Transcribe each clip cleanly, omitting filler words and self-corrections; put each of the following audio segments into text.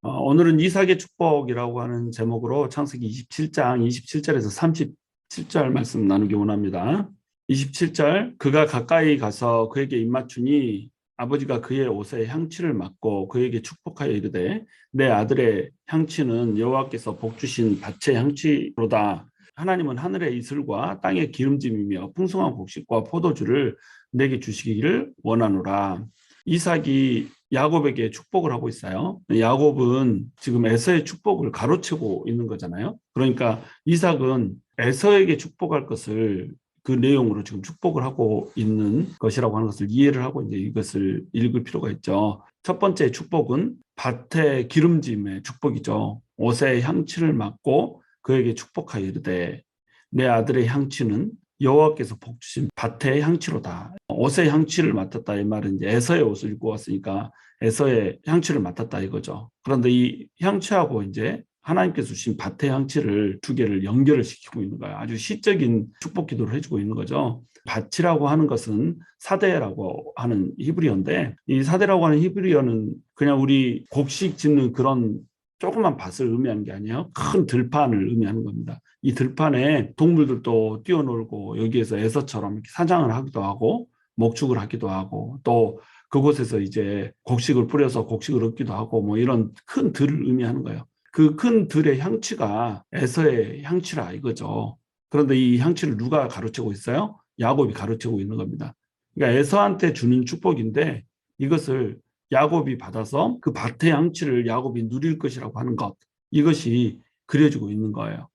오늘은 이삭의 축복이라고 하는 제목으로 창세기 27장 27절에서 37절 말씀 나누기 원합니다. 27절, 그가 가까이 가서 그에게 입맞추니 아버지가 그의 옷에 향취를 맡고 그에게 축복하여 이르되 내 아들의 향취는 여호와께서 복 주신 밭의 향취로다. 하나님은 하늘의 이슬과 땅의 기름짐이며 풍성한 곡식과 포도주를 내게 주시기를 원하노라. 이삭이 야곱에게 축복을 하고 있어요. 야곱은 지금 에서의 축복을 가로채고 있는 거잖아요. 그러니까 이삭은 에서에게 축복할 것을 그 내용으로 지금 축복을 하고 있는 것이라고 하는 것을 이해를 하고 이제 이것을 읽을 필요가 있죠. 첫 번째 축복은 밭의 기름짐의 축복이죠. 옷에 향취를 맡고 그에게 축복하여 이르되 내 아들의 향취는 여호와께서 복 주신 밭의 향취로다. 옷의 향취를 맡았다 이 말은 이제 에서의 옷을 입고 왔으니까 에서의 향취를 맡았다 이거죠. 그런데 이 향취하고 이제 하나님께서 주신 밭의 향취를 두 개를 연결을 시키고 있는 거예요. 아주 시적인 축복 기도를 해주고 있는 거죠. 밭이라고 하는 것은 사대라고 하는 히브리어인데 이 사대라고 하는 히브리어는 그냥 우리 곡식 짓는 그런 조그만 밭을 의미하는 게 아니에요. 큰 들판을 의미하는 겁니다. 이 들판에 동물들도 뛰어놀고 여기에서 에서처럼 이렇게 사냥을 하기도 하고 목축을 하기도 하고 또 그곳에서 이제 곡식을 뿌려서 곡식을 얻기도 하고 뭐 이런 큰 들을 의미하는 거예요. 그 큰 들의 향취가 에서의 향취라 이거죠. 그런데 이 향취를 누가 가르치고 있어요? 야곱이 가르치고 있는 겁니다. 그러니까 에서한테 주는 축복인데 이것을 야곱이 받아서 그 밭의 향취를 야곱이 누릴 것이라고 하는 것, 이것이 그려지고 있는 거예요.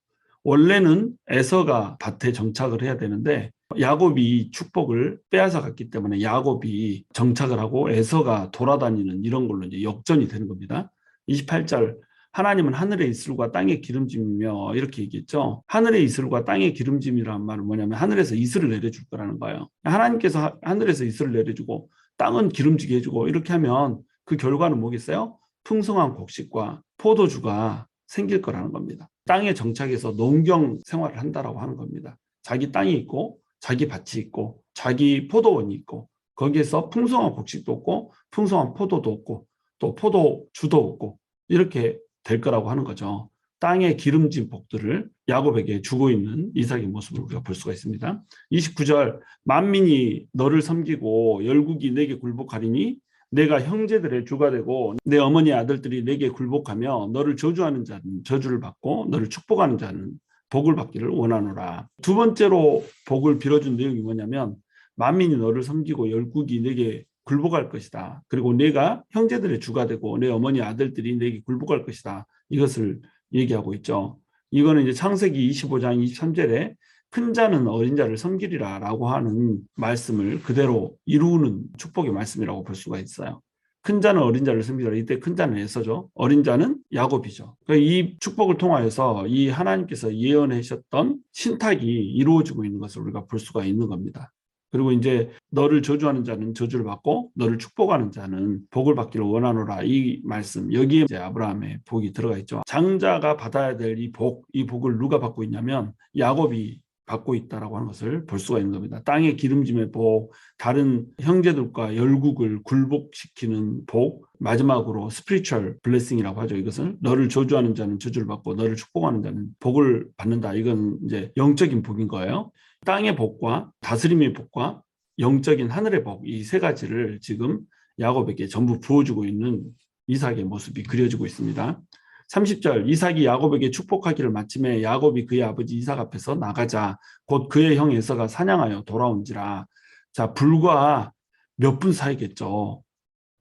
원래는 에서가 밭에 정착을 해야 되는데 야곱이 축복을 빼앗아 갔기 때문에 야곱이 정착을 하고 에서가 돌아다니는 이런 걸로 이제 역전이 되는 겁니다. 28절, 하나님은 하늘의 이슬과 땅의 기름짐이며 이렇게 얘기했죠. 하늘의 이슬과 땅의 기름짐이라는 말은 뭐냐면 하늘에서 이슬을 내려줄 거라는 거예요. 하나님께서 하늘에서 이슬을 내려주고 땅은 기름지게 해주고 이렇게 하면 그 결과는 뭐겠어요? 풍성한 곡식과 포도주가 생길 거라는 겁니다. 땅에 정착해서 농경 생활을 한다라고 하는 겁니다. 자기 땅이 있고 자기 밭이 있고 자기 포도원이 있고 거기에서 풍성한 곡식도 없고 풍성한 포도도 없고 또 포도주도 없고 이렇게 될 거라고 하는 거죠. 땅의 기름진 복들을 야곱에게 주고 있는 이삭의 모습을 우리가 볼 수가 있습니다. 29절, 만민이 너를 섬기고 열국이 내게 굴복하리니 내가 형제들의 주가 되고 내 어머니 아들들이 내게 굴복하며 너를 저주하는 자는 저주를 받고 너를 축복하는 자는 복을 받기를 원하노라. 두 번째로 복을 빌어준 내용이 뭐냐면 만민이 너를 섬기고 열국이 내게 굴복할 것이다. 그리고 내가 형제들의 주가 되고 내 어머니 아들들이 내게 굴복할 것이다. 이것을 얘기하고 있죠. 이거는 이제 창세기 25장 23절에 큰 자는 어린 자를 섬기리라 라고 하는 말씀을 그대로 이루는 축복의 말씀이라고 볼 수가 있어요. 큰 자는 어린 자를 섬기리라. 이때 큰 자는 에서죠. 어린 자는 야곱이죠. 그러니까 이 축복을 통하여서 이 하나님께서 예언하셨던 신탁이 이루어지고 있는 것을 우리가 볼 수가 있는 겁니다. 그리고 이제 너를 저주하는 자는 저주를 받고 너를 축복하는 자는 복을 받기를 원하노라. 이 말씀 여기에 이제 아브라함의 복이 들어가 있죠. 장자가 받아야 될 이 복을 누가 받고 있냐면 야곱이 받고 있다라고 하는 것을 볼 수가 있는 겁니다. 땅의 기름짐의 복, 다른 형제들과 열국을 굴복시키는 복, 마지막으로 스피리추얼 블레싱이라고 하죠. 이것은 너를 저주하는 자는 저주를 받고 너를 축복하는 자는 복을 받는다. 이건 이제 영적인 복인 거예요. 땅의 복과 다스림의 복과 영적인 하늘의 복, 이 세 가지를 지금 야곱에게 전부 부어주고 있는 이삭의 모습이 그려지고 있습니다. 30절, 이삭이 야곱에게 축복하기를 마침에 야곱이 그의 아버지 이삭 앞에서 나가자 곧 그의 형 에서가 사냥하여 돌아온지라. 자, 불과 몇 분 사이겠죠.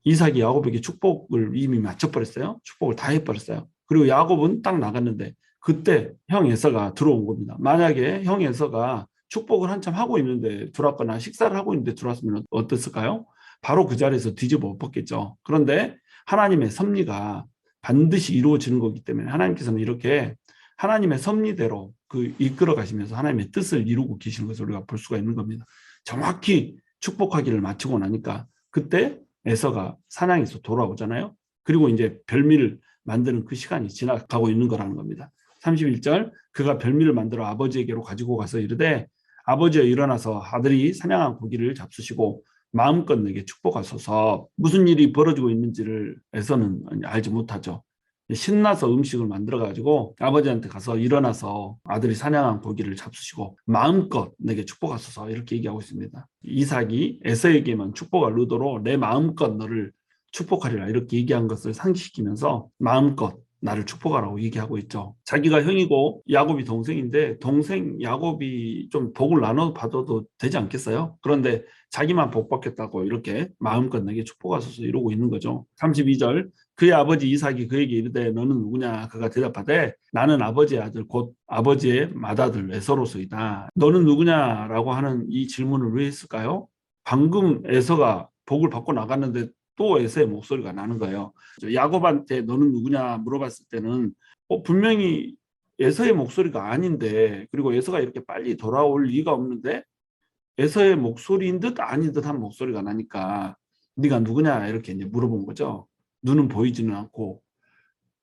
이삭이 야곱에게 축복을 이미 맞춰버렸어요. 축복을 다 해버렸어요. 그리고 야곱은 딱 나갔는데 그때 형 에서가 들어온 겁니다. 만약에 형 에서가 축복을 한참 하고 있는데 들어왔거나 식사를 하고 있는데 들어왔으면 어땠을까요? 바로 그 자리에서 뒤집어 엎었겠죠. 그런데 하나님의 섭리가 반드시 이루어지는 거기 때문에 하나님께서는 이렇게 하나님의 섭리대로 그 이끌어 가시면서 하나님의 뜻을 이루고 계시는 것을 우리가 볼 수가 있는 겁니다. 정확히 축복하기를 마치고 나니까 그때 에서가 사냥에서 돌아오잖아요. 그리고 이제 별미를 만드는 그 시간이 지나가고 있는 거라는 겁니다. 31절, 그가 별미를 만들어 아버지에게로 가지고 가서 이르되 아버지여 일어나서 아들이 사냥한 고기를 잡수시고 마음껏 내게 축복하소서. 무슨 일이 벌어지고 있는지를 에서는 알지 못하죠. 신나서 음식을 만들어 가지고 아버지한테 가서 일어나서 아들이 사냥한 고기를 잡수시고 마음껏 내게 축복하소서 이렇게 얘기하고 있습니다. 이삭이 에서에게만 축복할 의도로 내 마음껏 너를 축복하리라 이렇게 얘기한 것을 상기시키면서 마음껏 나를 축복하라고 얘기하고 있죠. 자기가 형이고 야곱이 동생인데 동생 야곱이 좀 복을 나눠 받아도 되지 않겠어요? 그런데 자기만 복 받겠다고 이렇게 마음껏 내게 축복하소서 이러고 있는 거죠. 32절 그의 아버지 이삭이 그에게 이르되 너는 누구냐? 그가 대답하되 나는 아버지의 아들 곧 아버지의 맏아들 에서로소이다. 너는 누구냐라고 하는 이 질문을 왜 했을까요? 방금 에서가 복을 받고 나갔는데 또 에서의 목소리가 나는 거예요. 야곱한테 너는 누구냐 물어봤을 때는 분명히 에서의 목소리가 아닌데 그리고 에서가 이렇게 빨리 돌아올 리가 없는데 에서의 목소리인 듯 아닌 듯한 목소리가 나니까 네가 누구냐 이렇게 이제 물어본 거죠. 눈은 보이지는 않고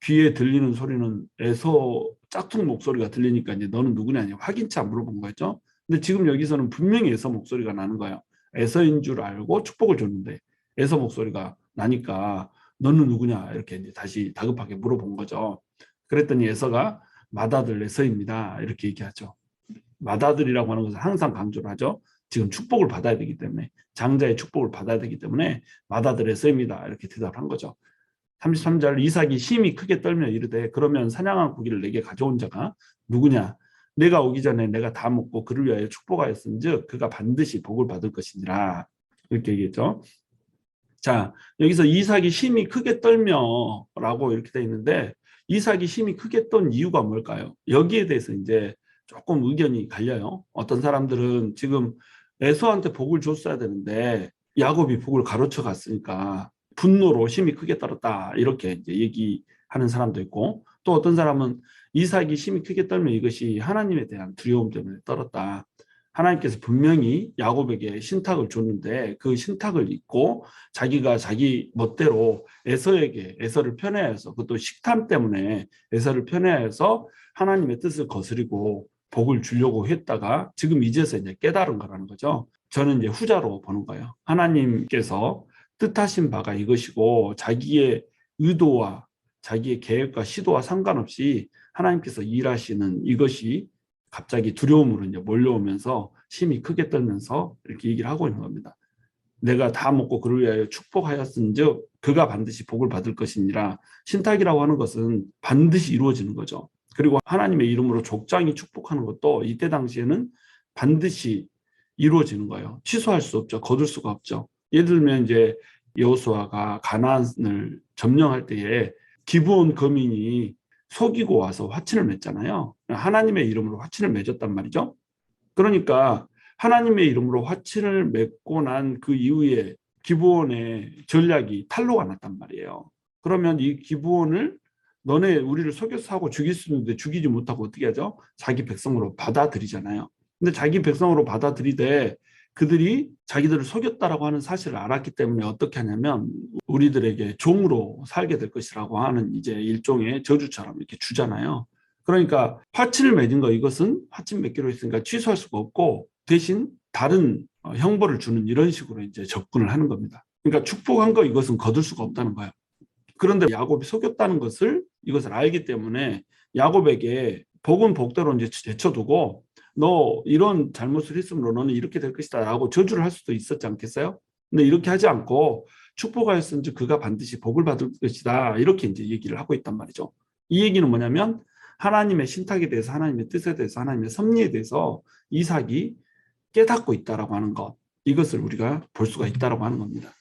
귀에 들리는 소리는 에서 짝퉁 목소리가 들리니까 이제 너는 누구냐 확인차 물어본 거죠. 근데 지금 여기서는 분명히 에서 목소리가 나는 거예요. 에서인 줄 알고 축복을 줬는데 에서 목소리가 나니까 너는 누구냐 이렇게 이제 다시 다급하게 물어본 거죠. 그랬더니 에서가 맏아들 에서입니다 이렇게 얘기하죠. 맏아들이라고 하는 것은 항상 강조를 하죠. 지금 축복을 받아야 되기 때문에 장자의 축복을 받아야 되기 때문에 맏아들 에서입니다 이렇게 대답을 한 거죠. 33절 이삭이 심히 크게 떨며 이르되 그러면 사냥한 고기를 내게 가져온 자가 누구냐? 내가 오기 전에 내가 다 먹고 그를 위하여 축복하였은즉 그가 반드시 복을 받을 것이니라 이렇게 얘기했죠. 자 여기서 이삭이 심히 크게 떨며라고 이렇게 돼 있는데 이삭이 심히 크게 떤 이유가 뭘까요? 여기에 대해서 이제 조금 의견이 갈려요. 어떤 사람들은 지금 에서한테 복을 줬어야 되는데 야곱이 복을 가로쳐 갔으니까 분노로 심히 크게 떨었다 이렇게 이제 얘기하는 사람도 있고 또 어떤 사람은 이삭이 심히 크게 떨면 이것이 하나님에 대한 두려움 때문에 떨었다. 하나님께서 분명히 야곱에게 신탁을 줬는데 그 신탁을 잊고 자기가 자기 멋대로 에서를 편애해서 그것도 식탐 때문에 에서를 편애해서 하나님의 뜻을 거스리고 복을 주려고 했다가 지금 이제서 이제 깨달은 거라는 거죠. 저는 이제 후자로 보는 거예요. 하나님께서 뜻하신 바가 이것이고 자기의 의도와 자기의 계획과 시도와 상관없이 하나님께서 일하시는 이것이 갑자기 두려움으로 이제 몰려오면서 심히 크게 떨면서 이렇게 얘기를 하고 있는 겁니다. 내가 다 먹고 그를 위하여 축복하였은즉 그가 반드시 복을 받을 것이니라. 신탁이라고 하는 것은 반드시 이루어지는 거죠. 그리고 하나님의 이름으로 족장이 축복하는 것도 이때 당시에는 반드시 이루어지는 거예요. 취소할 수 없죠. 거둘 수가 없죠. 예를 들면 이제 여호수아가 가나안을 점령할 때에 기브온 거민이 속이고 와서 화친을 맺잖아요. 하나님의 이름으로 화친을 맺었단 말이죠. 그러니까 하나님의 이름으로 화친을 맺고 난 그 이후에 기브온의 전략이 탄로가 났단 말이에요. 그러면 이 기브온을 너네 우리를 속여서 하고 죽일 수 있는데 죽이지 못하고 어떻게 하죠? 자기 백성으로 받아들이잖아요. 근데 자기 백성으로 받아들이되 그들이 자기들을 속였다라고 하는 사실을 알았기 때문에 어떻게 하냐면 우리들에게 종으로 살게 될 것이라고 하는 이제 일종의 저주처럼 이렇게 주잖아요. 그러니까 화친을 맺은 거 이것은 화친 맺기로 했으니까 취소할 수가 없고 대신 다른 형벌을 주는 이런 식으로 이제 접근을 하는 겁니다. 그러니까 축복한 거 이것은 거둘 수가 없다는 거예요. 그런데 야곱이 속였다는 것을 이것을 알기 때문에 야곱에게 복은 복대로 이제 제쳐두고 너 이런 잘못을 했으므로 너는 이렇게 될 것이다 라고 저주를 할 수도 있었지 않겠어요? 근데 이렇게 하지 않고 축복하였은지 그가 반드시 복을 받을 것이다 이렇게 이제 얘기를 하고 있단 말이죠. 이 얘기는 뭐냐면 하나님의 신탁에 대해서 하나님의 뜻에 대해서 하나님의 섭리에 대해서 이삭이 깨닫고 있다라고 하는 것 이것을 우리가 볼 수가 있다라고 하는 겁니다.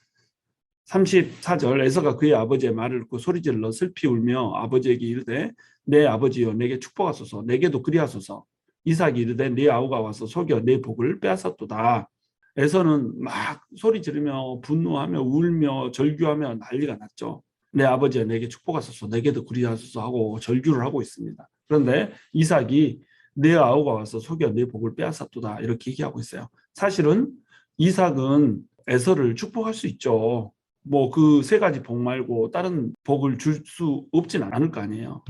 34절 에서가 그의 아버지의 말을 듣고 소리질러 슬피 울며 아버지에게 이르되 내 아버지여 내게 축복하소서 내게도 그리하소서 이삭이 이르되 네 아우가 와서 속여 내 복을 빼앗았도다. 에서는 막 소리 지르며 분노하며 울며 절규하며 난리가 났죠. 내 아버지여 내게 축복하소서 내게도 그리하소서 하고 절규를 하고 있습니다. 그런데 이삭이 내 아우가 와서 속여 내 복을 빼앗았도다 이렇게 얘기하고 있어요. 사실은 이삭은 에서를 축복할 수 있죠. 뭐 그 세 가지 복 말고 다른 복을 줄 수 없진 않을 거 아니에요.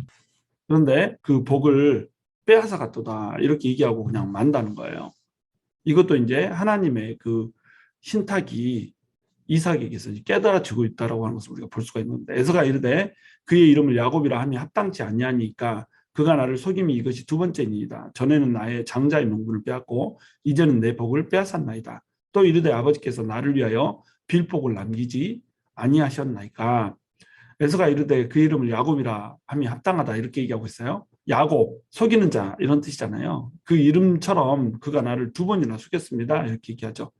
그런데 그 복을 빼앗아 갔도다 이렇게 얘기하고 그냥 만다는 거예요. 이것도 이제 하나님의 그 신탁이 이삭에게서 깨달아지고 있다라고 하는 것을 우리가 볼 수가 있는데, 에서가 이르되 그의 이름을 야곱이라 함이 합당치 아니하니까 그가 나를 속임이 이것이 두 번째니이다. 전에는 나의 장자의 명분을 빼앗고 이제는 내 복을 빼앗았나이다. 또 이르되 아버지께서 나를 위하여 빌복을 남기지 아니하셨나이까. 에서가 이르되 그 이름을 야곱이라 함이 합당하다 이렇게 얘기하고 있어요. 야곱, 속이는 자 이런 뜻이잖아요. 그 이름처럼 그가 나를 두 번이나 속였습니다 이렇게 얘기하죠.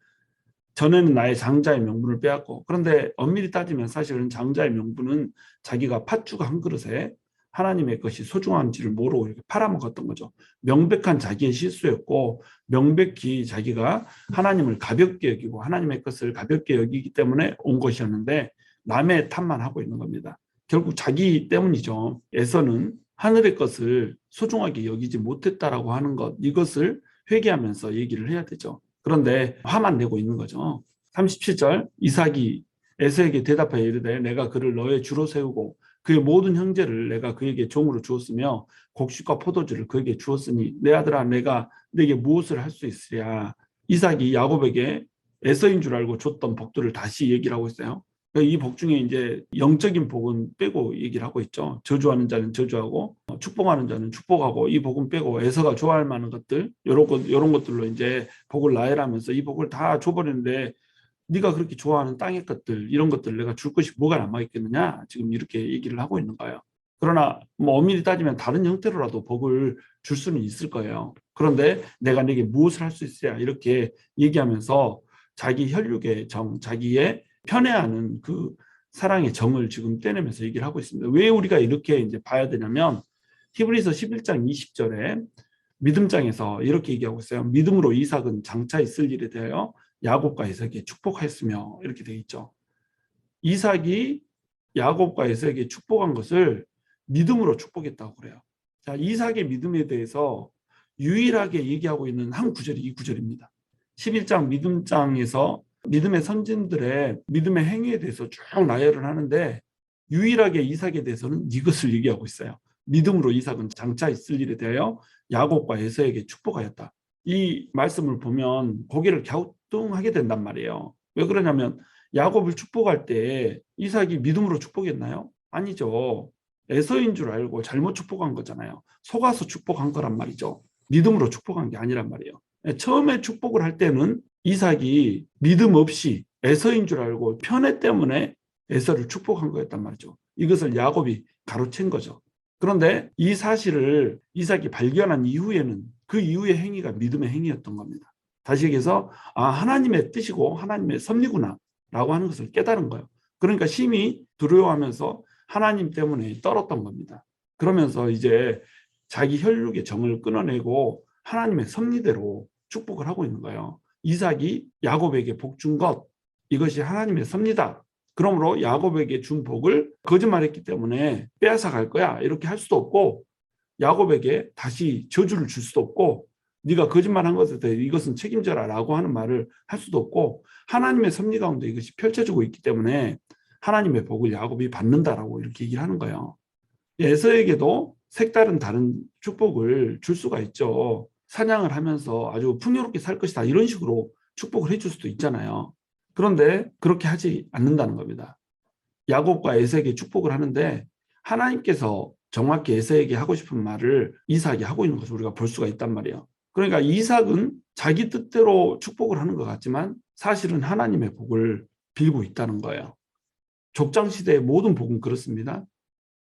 전에는 나의 장자의 명분을 빼앗고, 그런데 엄밀히 따지면 사실은 장자의 명분은 자기가 팥죽 한 그릇에 하나님의 것이 소중한지를 모르고 이렇게 팔아먹었던 거죠. 명백한 자기의 실수였고, 명백히 자기가 하나님을 가볍게 여기고 하나님의 것을 가볍게 여기기 때문에 온 것이었는데 남의 탓만 하고 있는 겁니다. 결국 자기 때문이죠. 에서는 하늘의 것을 소중하게 여기지 못했다라고 하는 것, 이것을 회개하면서 얘기를 해야 되죠. 그런데 화만 내고 있는 거죠. 37절 이삭이 에서에게 대답하여 이르되 내가 그를 너의 주로 세우고 그의 모든 형제를 내가 그에게 종으로 주었으며 곡식과 포도주를 그에게 주었으니 내 아들아 내가 내게 무엇을 할 수 있으랴. 이삭이 야곱에게 에서인 줄 알고 줬던 복들을 다시 얘기를 하고 있어요. 이 복 중에 이제 영적인 복은 빼고 얘기를 하고 있죠. 저주하는 자는 저주하고 축복하는 자는 축복하고 이 복은 빼고 에서가 좋아할 만한 것들 이런 것들로 이제 복을 나열하면서 이 복을 다 줘버리는데 네가 그렇게 좋아하는 땅의 것들 이런 것들 내가 줄 것이 뭐가 남아 있겠느냐 지금 이렇게 얘기를 하고 있는 거예요. 그러나 뭐 엄밀히 따지면 다른 형태로라도 복을 줄 수는 있을 거예요. 그런데 내가 내게 무엇을 할 수 있어야 이렇게 얘기하면서 자기 혈육의 정, 자기의 편애하는 그 사랑의 정을 지금 떼내면서 얘기를 하고 있습니다. 왜 우리가 이렇게 이제 봐야 되냐면 히브리서 11장 20절에 믿음장에서 이렇게 얘기하고 있어요. 믿음으로 이삭은 장차 있을 일에 대하여 야곱과 에서에게 축복하였으며 이렇게 되어 있죠. 이삭이 야곱과 에서에게 축복한 것을 믿음으로 축복했다고 그래요. 자, 이삭의 믿음에 대해서 유일하게 얘기하고 있는 한 구절이 이 구절입니다. 11장 믿음장에서 믿음의 선진들의 믿음의 행위에 대해서 쭉 나열을 하는데 유일하게 이삭에 대해서는 이것을 얘기하고 있어요. 믿음으로 이삭은 장차 있을 일에 대하여 야곱과 에서에게 축복하였다. 이 말씀을 보면 고개를 갸우뚱하게 된단 말이에요. 왜 그러냐면 야곱을 축복할 때 이삭이 믿음으로 축복했나요? 아니죠. 에서인 줄 알고 잘못 축복한 거잖아요. 속아서 축복한 거란 말이죠. 믿음으로 축복한 게 아니란 말이에요. 처음에 축복을 할 때는 이삭이 믿음 없이 에서인 줄 알고 편애 때문에 에서를 축복한 거였단 말이죠. 이것을 야곱이 가로챈 거죠. 그런데 이 사실을 이삭이 발견한 이후에는 그 이후의 행위가 믿음의 행위였던 겁니다. 다시 얘기해서 하나님의 뜻이고 하나님의 섭리구나 라고 하는 것을 깨달은 거예요. 그러니까 심히 두려워하면서 하나님 때문에 떨었던 겁니다. 그러면서 이제 자기 혈육의 정을 끊어내고 하나님의 섭리대로 축복을 하고 있는 거예요. 이삭이 야곱에게 복 준 것, 이것이 하나님의 섭리다. 그러므로 야곱에게 준 복을 거짓말했기 때문에 빼앗아 갈 거야 이렇게 할 수도 없고 야곱에게 다시 저주를 줄 수도 없고 네가 거짓말한 것에 대해 이것은 책임져라 라고 하는 말을 할 수도 없고 하나님의 섭리 가운데 이것이 펼쳐지고 있기 때문에 하나님의 복을 야곱이 받는다라고 이렇게 얘기를 하는 거예요. 에서에게도 색다른 다른 축복을 줄 수가 있죠. 사냥을 하면서 아주 풍요롭게 살 것이다 이런 식으로 축복을 해줄 수도 있잖아요. 그런데 그렇게 하지 않는다는 겁니다. 야곱과 에서에게 축복을 하는데 하나님께서 정확히 에서에게 하고 싶은 말을 이삭이 하고 있는 것을 우리가 볼 수가 있단 말이에요. 그러니까 이삭은 자기 뜻대로 축복을 하는 것 같지만 사실은 하나님의 복을 빌고 있다는 거예요. 족장시대의 모든 복은 그렇습니다.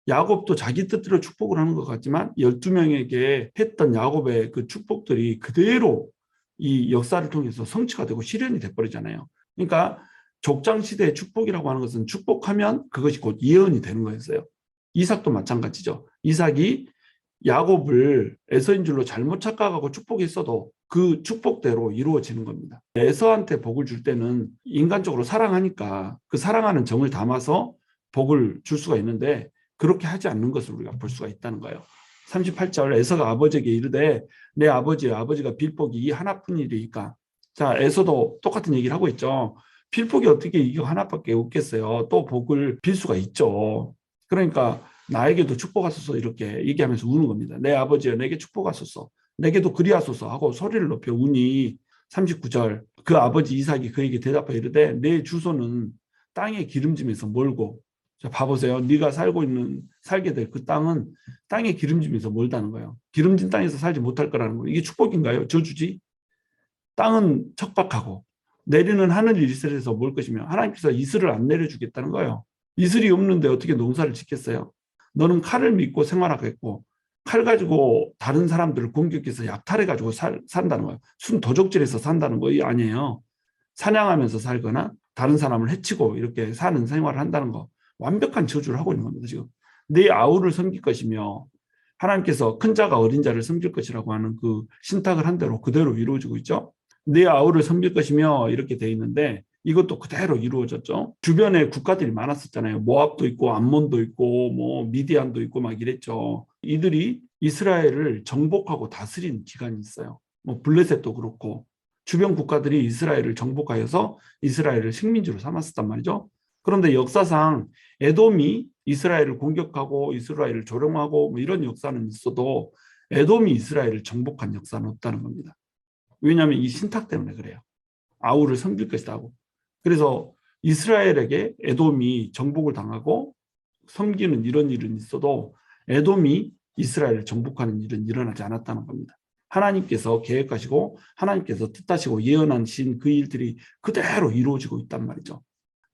야곱도 자기 뜻대로 축복을 하는 것 같지만 12명에게 했던 야곱의 그 축복들이 그대로 이 역사를 통해서 성취가 되고 실현이 돼버리잖아요. 그러니까 족장시대의 축복이라고 하는 것은 축복하면 그것이 곧 예언이 되는 거였어요. 이삭도 마찬가지죠. 이삭이 야곱을 에서인 줄로 잘못 착각하고 축복했어도 그 축복대로 이루어지는 겁니다. 에서한테 복을 줄 때는 인간적으로 사랑하니까 그 사랑하는 정을 담아서 복을 줄 수가 있는데 그렇게 하지 않는 것을 우리가 볼 수가 있다는 거예요. 38절 에서가 아버지에게 이르되 내 아버지가 빌복이 이 하나뿐이리까. 자, 에서도 똑같은 얘기를 하고 있죠. 빌복이 어떻게 이거 하나밖에 없겠어요. 또 복을 빌 수가 있죠. 그러니까 나에게도 축복하소서 이렇게 얘기하면서 우는 겁니다. 내 아버지여 내게 축복하소서 내게도 그리하소서 하고 소리를 높여 우니 39절 그 아버지 이삭이 그에게 대답하여 이르되 내 주소는 땅의 기름짐에서 멀고 자, 봐보세요. 네가 살게 될 그 땅은 땅의 기름짐에서 멀다는 거예요. 기름진 땅에서 살지 못할 거라는 거예요. 이게 축복인가요? 저주지? 땅은 척박하고 내리는 하늘 이슬에서 멀 것이며 하나님께서 이슬을 안 내려주겠다는 거예요. 이슬이 없는데 어떻게 농사를 짓겠어요? 너는 칼을 믿고 생활하겠고 칼 가지고 다른 사람들을 공격해서 약탈해 가지고 산다는 거예요. 순 도적질해서 산다는 거 아니에요. 사냥하면서 살거나 다른 사람을 해치고 이렇게 사는 생활을 한다는 거. 완벽한 저주를 하고 있는 겁니다. 지금 내 아우를 섬길 것이며 하나님께서 큰 자가 어린 자를 섬길 것이라고 하는 그 신탁을 한 대로 그대로 이루어지고 있죠. 내 아우를 섬길 것이며 이렇게 돼 있는데 이것도 그대로 이루어졌죠. 주변에 국가들이 많았었잖아요. 모압도 있고 암몬도 있고 뭐 미디안도 있고 막 이랬죠. 이들이 이스라엘을 정복하고 다스린 기간이 있어요. 뭐 블레셋도 그렇고 주변 국가들이 이스라엘을 정복하여서 이스라엘을 식민지로 삼았었단 말이죠. 그런데 역사상 에돔이 이스라엘을 공격하고 이스라엘을 조롱하고 뭐 이런 역사는 있어도 에돔이 이스라엘을 정복한 역사는 없다는 겁니다. 왜냐하면 이 신탁 때문에 그래요. 아우를 섬길 것이다 하고. 그래서 이스라엘에게 에돔이 정복을 당하고 섬기는 이런 일은 있어도 에돔이 이스라엘을 정복하는 일은 일어나지 않았다는 겁니다. 하나님께서 계획하시고 하나님께서 뜻하시고 예언하신 그 일들이 그대로 이루어지고 있단 말이죠.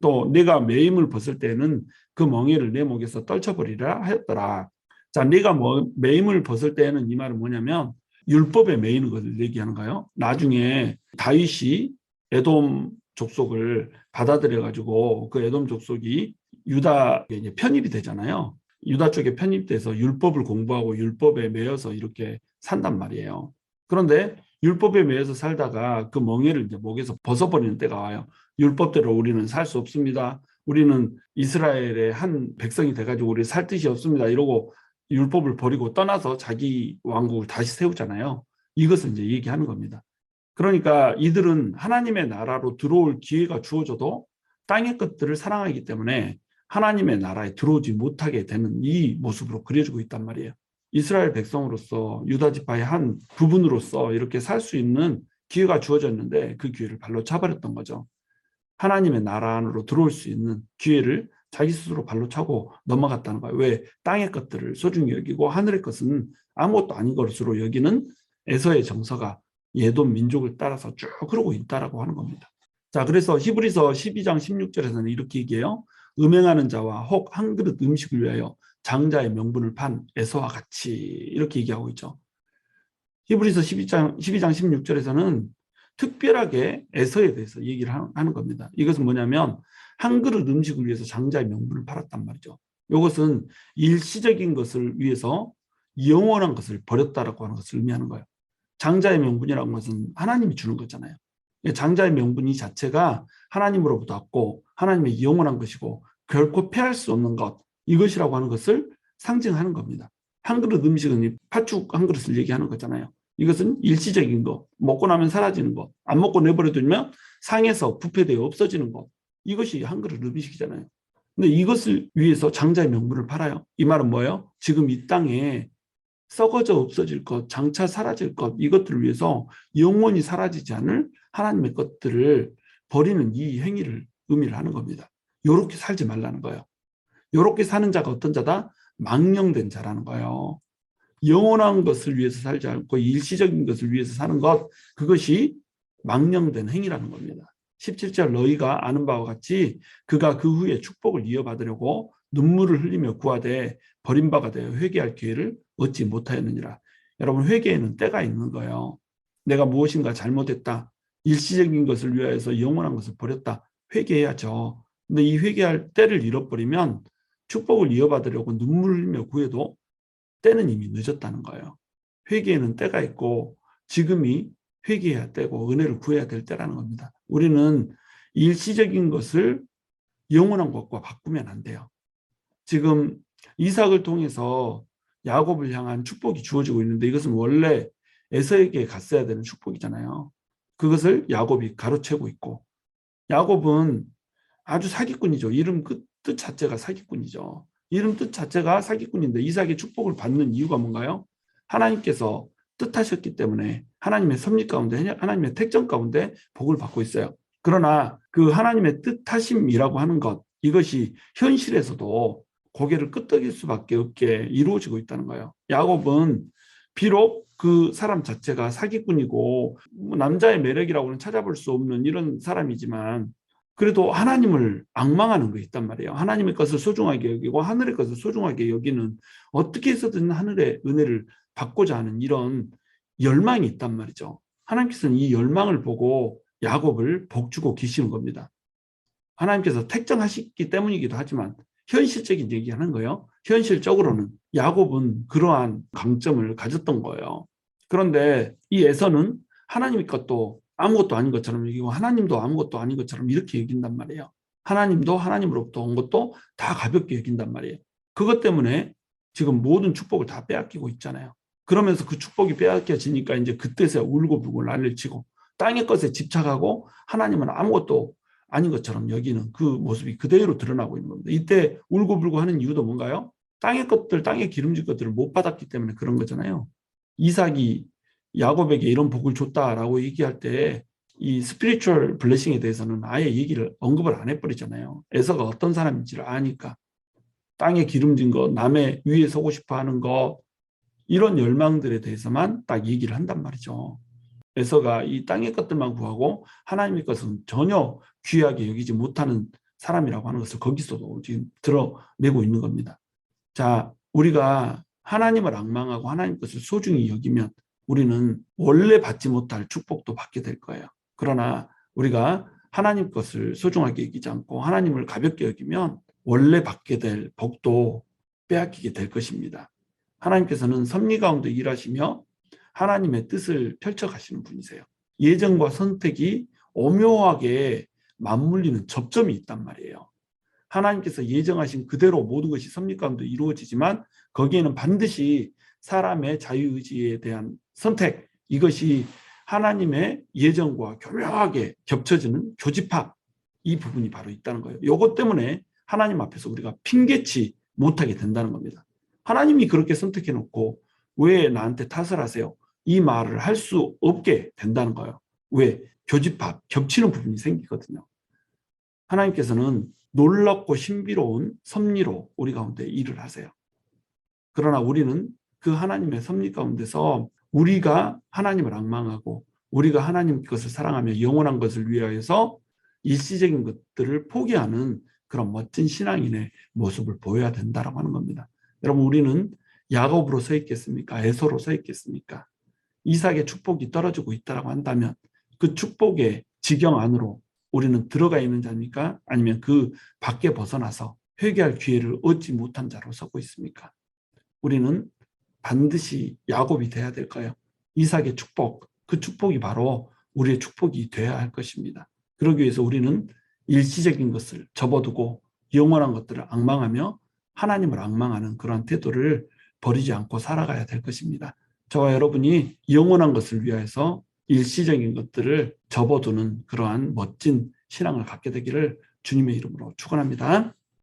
또 내가 매임을 벗을 때는 그 멍에를 내 목에서 떨쳐버리라 하였더라. 자, 내가 매임을 벗을 때는 이 말은 뭐냐면 율법에 매이는 것을 얘기하는 거예요. 나중에 다윗이 에돔 족속을 받아들여 가지고 그 에돔 족속이 유다에 이제 편입이 되잖아요. 유다 쪽에 편입돼서 율법을 공부하고 율법에 매여서 이렇게 산단 말이에요. 그런데 율법에 매여서 살다가 그 멍에를 이제 목에서 벗어버리는 때가 와요. 율법대로 우리는 살 수 없습니다. 우리는 이스라엘의 한 백성이 돼가지고 우리 살 뜻이 없습니다. 이러고 율법을 버리고 떠나서 자기 왕국을 다시 세우잖아요. 이것을 이제 얘기하는 겁니다. 그러니까 이들은 하나님의 나라로 들어올 기회가 주어져도 땅의 것들을 사랑하기 때문에 하나님의 나라에 들어오지 못하게 되는 이 모습으로 그려지고 있단 말이에요. 이스라엘 백성으로서 유다 지파의 한 부분으로서 이렇게 살 수 있는 기회가 주어졌는데 그 기회를 발로 차버렸던 거죠. 하나님의 나라 안으로 들어올 수 있는 기회를 자기 스스로 발로 차고 넘어갔다는 거예요. 왜? 땅의 것들을 소중히 여기고 하늘의 것은 아무것도 아닌 것으로 여기는 에서의 정서가 예돔 민족을 따라서 쭉 흐르고 있다라고 하는 겁니다. 자, 그래서 히브리서 12장 16절에서는 이렇게 얘기해요. 음행하는 자와 혹 한 그릇 음식을 위하여 장자의 명분을 판 에서와 같이 이렇게 얘기하고 있죠. 히브리서 12장 16절에서는 특별하게 에서에 대해서 얘기를 하는 겁니다. 이것은 뭐냐면 한 그릇 음식을 위해서 장자의 명분을 팔았단 말이죠. 이것은 일시적인 것을 위해서 영원한 것을 버렸다라고 하는 것을 의미하는 거예요. 장자의 명분이라는 것은 하나님이 주는 거잖아요. 장자의 명분 이 자체가 하나님으로부터 왔고 하나님의 영원한 것이고 결코 패할 수 없는 것, 이것이라고 하는 것을 상징하는 겁니다. 한 그릇 음식은 팥죽 한 그릇을 얘기하는 거잖아요. 이것은 일시적인 것, 먹고 나면 사라지는 것, 안 먹고 내버려두면 상해서 부패되어 없어지는 것, 이것이 한 그릇 음식이잖아요. 근데 이것을 위해서 장자의 명분을 팔아요. 이 말은 뭐예요? 지금 이 땅에 썩어져 없어질 것, 장차 사라질 것, 이것들을 위해서 영원히 사라지지 않을 하나님의 것들을 버리는 이 행위를 의미를 하는 겁니다. 요렇게 살지 말라는 거예요. 요렇게 사는 자가 어떤 자다? 망령된 자라는 거예요. 영원한 것을 위해서 살지 않고 일시적인 것을 위해서 사는 것, 그것이 망령된 행위라는 겁니다. 17절 너희가 아는 바와 같이 그가 그 후에 축복을 이어받으려고 눈물을 흘리며 구하되 버림바가 되어 회개할 기회를 얻지 못하였느니라. 여러분, 회개에는 때가 있는 거예요. 내가 무엇인가 잘못했다. 일시적인 것을 위하여서 영원한 것을 버렸다. 회개해야죠. 근데 이 회개할 때를 잃어버리면 축복을 이어받으려고 눈물을 흘리며 구해도 때는 이미 늦었다는 거예요. 회개에는 때가 있고 지금이 회개해야 되고 은혜를 구해야 될 때라는 겁니다. 우리는 일시적인 것을 영원한 것과 바꾸면 안 돼요. 지금 이삭을 통해서 야곱을 향한 축복이 주어지고 있는데 이것은 원래 에서에게 갔어야 되는 축복이잖아요. 그것을 야곱이 가로채고 있고, 야곱은 아주 사기꾼이죠. 이름 뜻 자체가 사기꾼이죠. 이름 뜻 자체가 사기꾼인데 이삭의 축복을 받는 이유가 뭔가요? 하나님께서 뜻하셨기 때문에 하나님의 섭리 가운데, 하나님의 택정 가운데 복을 받고 있어요. 그러나 그 하나님의 뜻하심이라고 하는 것, 이것이 현실에서도 고개를 끄덕일 수밖에 없게 이루어지고 있다는 거예요. 야곱은 비록 그 사람 자체가 사기꾼이고 남자의 매력이라고는 찾아볼 수 없는 이런 사람이지만 그래도 하나님을 앙망하는 게 있단 말이에요. 하나님의 것을 소중하게 여기고 하늘의 것을 소중하게 여기는, 어떻게 해서든 하늘의 은혜를 받고자 하는 이런 열망이 있단 말이죠. 하나님께서는 이 열망을 보고 야곱을 복주고 계시는 겁니다. 하나님께서 택정하셨기 때문이기도 하지만 현실적인 얘기하는 거예요. 현실적으로는 야곱은 그러한 강점을 가졌던 거예요. 그런데 이 에서는 하나님의 것도 아무것도 아닌 것처럼 여기고 하나님도 아무것도 아닌 것처럼 이렇게 여긴단 말이에요. 하나님도 하나님으로부터 온 것도 다 가볍게 여긴단 말이에요. 그것 때문에 지금 모든 축복을 다 빼앗기고 있잖아요. 그러면서 그 축복이 빼앗겨지니까 이제 그 뜻에 울고불고 난리를 치고 땅의 것에 집착하고 하나님은 아무것도 아닌 것처럼 여기는 그 모습이 그대로 드러나고 있는 겁니다. 이때 울고불고 하는 이유도 뭔가요? 땅의 것들, 땅의 기름진 것들을 못 받았기 때문에 그런 거잖아요. 이삭이 야곱에게 이런 복을 줬다라고 얘기할 때 이 스피리추얼 블레싱에 대해서는 아예 얘기를 언급을 안 해버리잖아요. 에서가 어떤 사람인지를 아니까. 땅에 기름진 것, 남의 위에 서고 싶어 하는 것, 이런 열망들에 대해서만 딱 얘기를 한단 말이죠. 에서가 이 땅의 것들만 구하고 하나님의 것은 전혀 귀하게 여기지 못하는 사람이라고 하는 것을 거기서도 지금 드러내고 있는 겁니다. 자, 우리가 하나님을 앙망하고 하나님 것을 소중히 여기면 우리는 원래 받지 못할 축복도 받게 될 거예요. 그러나 우리가 하나님 것을 소중하게 여기지 않고 하나님을 가볍게 여기면 원래 받게 될 복도 빼앗기게 될 것입니다. 하나님께서는 섭리 가운데 일하시며 하나님의 뜻을 펼쳐가시는 분이세요. 예정과 선택이 오묘하게 맞물리는 접점이 있단 말이에요. 하나님께서 예정하신 그대로 모든 것이 섭리 가운데 이루어지지만 거기에는 반드시 사람의 자유의지에 대한 선택, 이것이 하나님의 예정과 교묘하게 겹쳐지는 교집합, 이 부분이 바로 있다는 거예요. 이것 때문에 하나님 앞에서 우리가 핑계치 못하게 된다는 겁니다. 하나님이 그렇게 선택해놓고 왜 나한테 탓을 하세요? 이 말을 할 수 없게 된다는 거예요. 왜? 교집합, 겹치는 부분이 생기거든요. 하나님께서는 놀랍고 신비로운 섭리로 우리 가운데 일을 하세요. 그러나 우리는 그 하나님의 섭리 가운데서 우리가 하나님을 앙망하고 우리가 하나님 것을 사랑하며 영원한 것을 위하여서 일시적인 것들을 포기하는 그런 멋진 신앙인의 모습을 보여야 된다고 하는 겁니다. 여러분, 우리는 야곱으로 서 있겠습니까? 에서로 서 있겠습니까? 이삭의 축복이 떨어지고 있다고 한다면 그 축복의 지경 안으로 우리는 들어가 있는 자입니까? 아니면 그 밖에 벗어나서 회개할 기회를 얻지 못한 자로 서고 있습니까? 우리는 반드시 야곱이 돼야 될까요? 이삭의 축복, 그 축복이 바로 우리의 축복이 돼야 할 것입니다. 그러기 위해서 우리는 일시적인 것을 접어두고 영원한 것들을 앙망하며 하나님을 앙망하는 그러한 태도를 버리지 않고 살아가야 될 것입니다. 저와 여러분이 영원한 것을 위하여서 일시적인 것들을 접어두는 그러한 멋진 신앙을 갖게 되기를 주님의 이름으로 축원합니다.